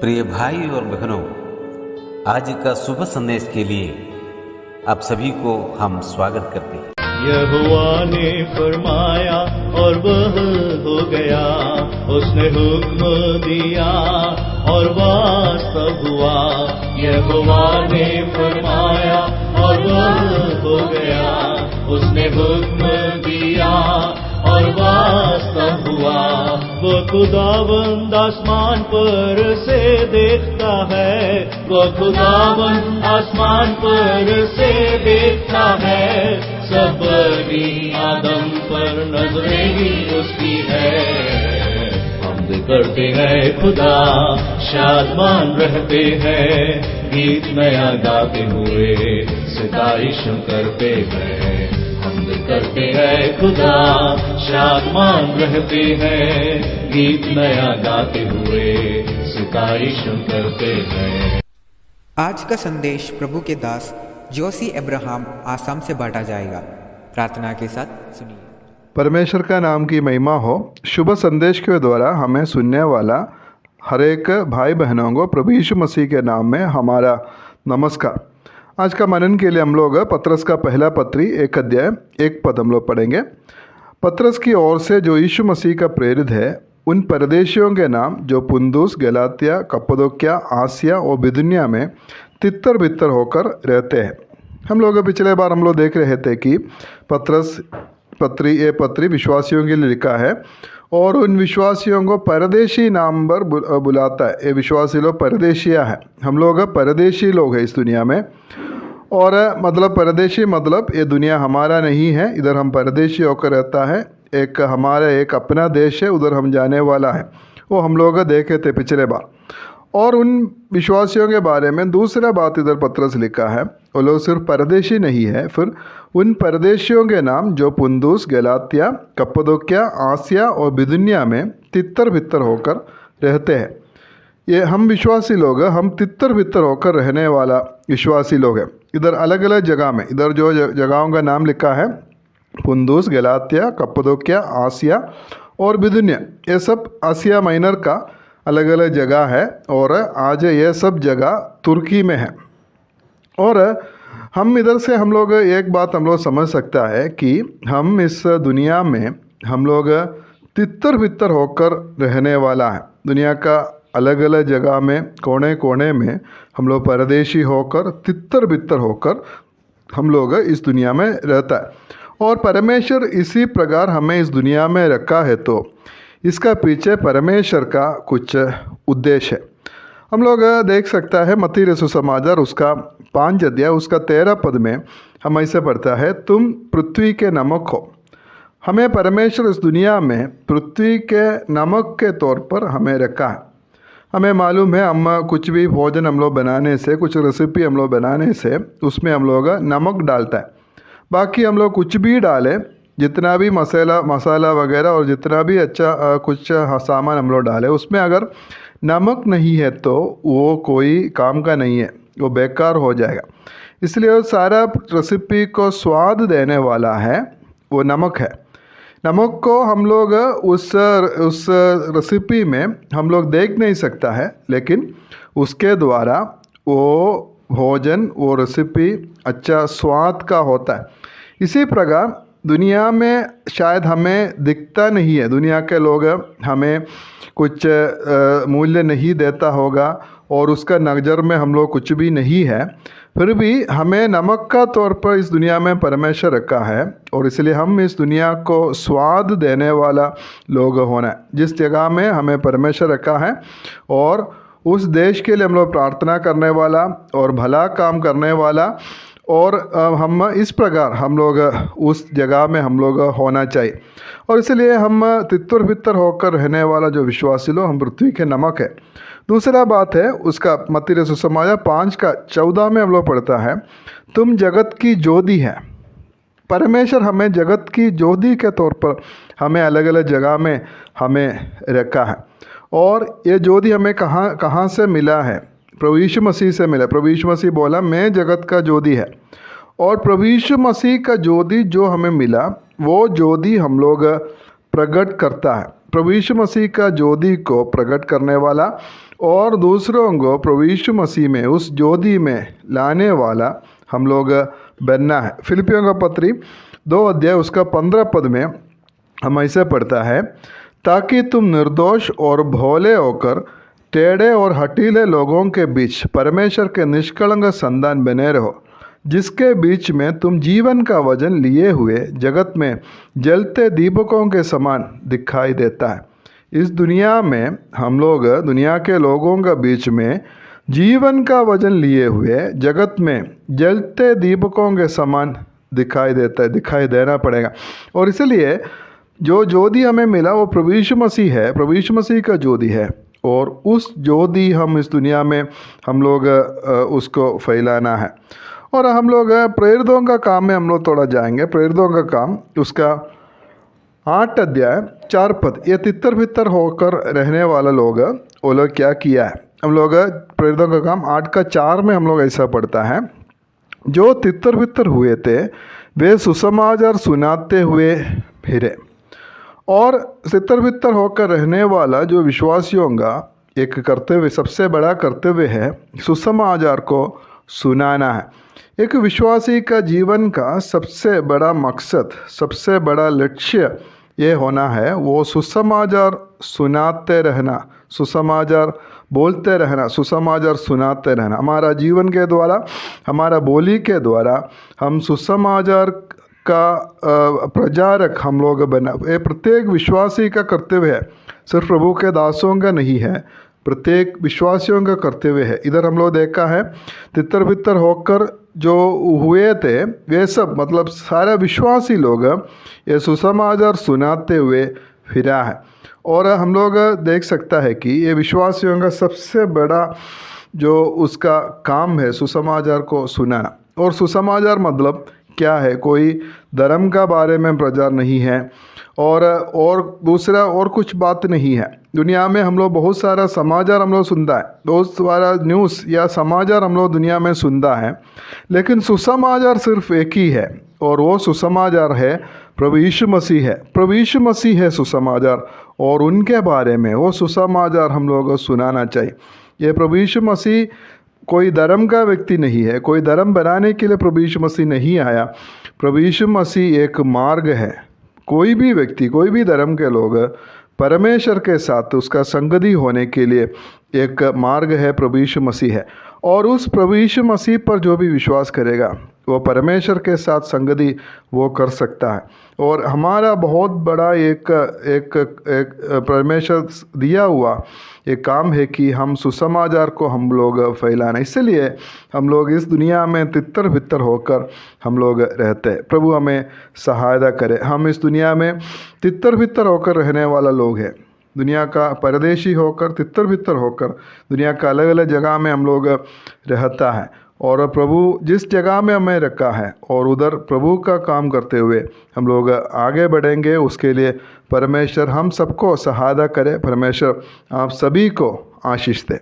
प्रिय भाई और बहनों, आज का शुभ संदेश के लिए आप सभी को हम स्वागत करते हैं। यहोवा ने फरमाया और वह हो गया, उसने हुक्म दिया और वास्तव हुआ। यहोवा ने फरमाया और वह हो गया, उसने हुक्म दिया और वास्तव हुआ। वो खुदावंद आसमान पर से देखता है, वो खुदावंद आसमान पर से देखता है। सब बनी आदम पर नजरें ही उसकी है। हमद करते हैं खुदा, शादमान रहते हैं, गीत नया गाते हुए सितारिश करते हैं। हमद करते हैं खुदा, शादमान रहते हैं, गीत नया गाते हुए सितारिश करते हैं। आज का संदेश प्रभु के दास जोशी अब्राहम आसाम से बांटा जाएगा। प्रार्थना के साथ सुनिए। परमेश्वर का नाम की महिमा हो। शुभ संदेश के द्वारा हमें सुनने वाला हर एक भाई बहनों को प्रभु यीशु मसीह के नाम में हमारा नमस्कार। आज का मनन के लिए हम लोग पत्रस का पहला पत्री 1 अध्याय 1 पद हम लोग पढ़ेंगे। पत्रस की ओर से जो यीशु मसीह का प्रेरित है, उन परदेशियों के नाम जो पुंदुस, गलातिया, कप्पदोक्या, आसिया और बिदुनिया में तितर बितर होकर रहते हैं। हम लोग पिछले बार हम लोग देख रहे थे कि पत्रस पत्री विश्वासियों के लिए लिखा है और उन विश्वासियों को परदेशी नाम पर बुलाता है। ये विश्वासी लोग परदेशिया है। हम लोग परदेशी लोग हैं इस दुनिया में। और मतलब परदेशी मतलब ये दुनिया हमारा नहीं है, इधर हम परदेशी होकर रहता है। एक हमारा एक अपना देश है, उधर हम जाने वाला है। वो हम लोग देखे थे पिछले बार। और उन विश्वासियों के बारे में दूसरा बात इधर पत्रस लिखा है, वो लोग सिर्फ परदेशी नहीं है, फिर उन परदेशियों के नाम जो पुंदुस, गलातिया, कप्पदोक्या, आसिया और बिदुनिया में तितर बितर होकर रहते हैं। ये हम विश्वासी लोग हैं, हम तितर बितर होकर रहने वाला विश्वासी लोग हैं। इधर अलग अलग जगह में, इधर जो जगहों का नाम लिखा है, पुंदुस, गलातिया, कप्पदोक्या, आसिया और बिदुनिया, ये सब आसिया माइनर का अलग अलग जगह है। और आज ये सब जगह तुर्की में है। और हम इधर से हम लोग एक बात हम लोग समझ सकता है कि हम इस दुनिया में हम लोग तितर बितर होकर रहने वाला है। दुनिया का अलग अलग जगह में, कोने कोने में हम लोग परदेशी होकर, तितर बितर होकर हम लोग इस दुनिया में रहता है। और परमेश्वर इसी प्रकार हमें इस दुनिया में रखा है, तो इसका पीछे परमेश्वर का कुछ उद्देश्य है। हम लोग देख सकता है मत्ती रसूल समाचार उसका 5 अध्याय उसका 13 पद में हम ऐसे पढ़ता है, तुम पृथ्वी के नमक हो। हमें परमेश्वर इस दुनिया में पृथ्वी के नमक के तौर पर हमें रखा है। हमें मालूम है, हम कुछ भी भोजन हम लोग बनाने से, कुछ रेसिपी हम लोग बनाने से उसमें हम लोग नमक डालता है। बाकी हम लोग कुछ भी डालें, जितना भी मसाला वगैरह और जितना भी अच्छा कुछ सामान हम लोग डालें, उसमें अगर नमक नहीं है तो वो कोई काम का नहीं है, वो बेकार हो जाएगा। इसलिए वो सारा रेसिपी को स्वाद देने वाला है वो नमक है। नमक को हम लोग उस रेसिपी में हम लोग देख नहीं सकता है, लेकिन उसके द्वारा वो भोजन, वो रेसिपी अच्छा स्वाद का होता है। इसी प्रकार दुनिया में शायद हमें दिखता नहीं है, दुनिया के लोग हमें कुछ मूल्य नहीं देता होगा और उसका नज़र में हम लोग कुछ भी नहीं है, फिर भी हमें नमक का तौर पर इस दुनिया में परमेश्वर रखा है। और इसलिए हम इस दुनिया को स्वाद देने वाला लोग होना है। जिस जगह में हमें परमेश्वर रखा है और उस देश के लिए हम लोग प्रार्थना करने वाला और भला काम करने वाला, और हम इस प्रकार हम लोग उस जगह में हम लोग होना चाहिए। और इसलिए हम तितर बितर होकर रहने वाला जो विश्वासी लोग, हम पृथ्वी के नमक है। दूसरा बात है उसका मत्ती रसूल समाचार 5 का 14 में हम लोग पढ़ता है, तुम जगत की ज्योति है। परमेश्वर हमें जगत की ज्योति के तौर पर हमें अलग अलग जगह में हमें रखा है। और ये ज्योति हमें कहाँ से मिला है? प्रभु यीशु मसीह से मिला। प्रभु यीशु मसीह बोला, मैं जगत का ज्योति है। और प्रभु यीशु मसीह का ज्योति जो हमें मिला, वो ज्योति हम लोग प्रकट करता है। प्रभु यीशु मसीह का ज्योति को प्रकट करने वाला और दूसरों को प्रभु यीशु मसीह में उस ज्योति में लाने वाला हम लोग बनना है। फिलिपियों का पत्री 2 अध्याय उसका 15 पद में हम ऐसे पढ़ता है, ताकि तुम निर्दोष और भोले होकर टेढ़े और हठीले लोगों के बीच परमेश्वर के निष्कलंक संतान बने रहो, जिसके बीच में तुम जीवन का वजन लिए हुए जगत में जलते दीपकों के समान दिखाई देता है। इस दुनिया में हम लोग दुनिया के लोगों के बीच में जीवन का वजन लिए हुए जगत में जलते दीपकों के समान दिखाई देता है, दिखाई देना पड़ेगा। और इसलिए जो ज्योति हमें मिला वो प्रभु यीशु मसीह है, प्रभु यीशु मसीह का ज्योति है, और उस ज्योति हम इस दुनिया में हम लोग उसको फैलाना है। और हम लोग प्रेरितों का काम में हम लोग थोड़ा जाएंगे। प्रेरितों का काम उसका 8 अध्याय 4 पद, ये तितर बितर होकर रहने वाला लोग वो लोग क्या किया है। हम लोग प्रेरितों का काम 8 का 4 में हम लोग ऐसा पढ़ता है, जो तितर बितर हुए थे वे सुसमाचार सुनाते हुए फिरे। और तितर बितर होकर रहने वाला जो विश्वासियों का एक कर्तव्य, सबसे बड़ा कर्तव्य है, सुसमाचार को सुनाना है। एक विश्वासी का जीवन का सबसे बड़ा मकसद, सबसे बड़ा लक्ष्य ये होना है, वो सुसमाचार सुनाते रहना, सुसमाचार बोलते रहना, सुसमाचार सुनाते रहना। हमारा जीवन के द्वारा, हमारा बोली के द्वारा हम सुसमाचार का प्रचारक हम लोग बना। ये प्रत्येक विश्वासी का कर्तव्य है, सिर्फ प्रभु के दासों का नहीं है, प्रत्येक विश्वासियों का कर्तव्य है। इधर हम लोग देखा है तितर बितर होकर जो हुए थे वे सब, मतलब सारे विश्वासी लोग ये सुसमाचार सुनाते हुए फिरा है। और हम लोग देख सकता है कि ये विश्वासियों का सबसे बड़ा जो उसका काम है सुसमाचार को सुनाना। और सुसमाचार मतलब क्या है, कोई धर्म का बारे में प्रचार नहीं है और दूसरा और कुछ बात नहीं है। दुनिया में हम लोग बहुत सारा समाचार हम लोग सुनता है, बहुत सारा न्यूज़ या समाचार हम लोग दुनिया में सुनता है, लेकिन सुसमाचार सिर्फ एक ही है, और वो सुसमाचार है प्रभु यीशु मसीह है। प्रभु यीशु मसीह है सुसमाचार, और उनके बारे में वो सुसमाचार हम लोग को सुनाना चाहिए। ये प्रभु यीशु मसीह कोई धर्म का व्यक्ति नहीं है, कोई धर्म बनाने के लिए प्रभु यीशु मसीह नहीं आया। प्रभु यीशु मसीह एक मार्ग है। कोई भी व्यक्ति, कोई भी धर्म के लोग परमेश्वर के साथ उसका संगति होने के लिए एक मार्ग है, प्रभु यीशु मसीह है। और उस प्रभु यीशु मसीह पर जो भी विश्वास करेगा वो परमेश्वर के साथ संगति वो कर सकता है। और हमारा बहुत बड़ा एक परमेश्वर दिया हुआ एक काम है कि हम सुसमाचार को हम लोग फैलाना। इसलिए हम लोग इस दुनिया में तितर बितर होकर हम लोग रहते हैं। प्रभु हमें सहायता करे। हम इस दुनिया में तितर बितर होकर रहने वाला लोग हैं, दुनिया का परदेशी होकर, तितर बितर होकर दुनिया का अलग अलग जगह में हम लोग रहता है। और प्रभु जिस जगह में हमें रखा है और उधर प्रभु का काम करते हुए हम लोग आगे बढ़ेंगे। उसके लिए परमेश्वर हम सबको सहायता करे। परमेश्वर आप सभी को आशीष दे।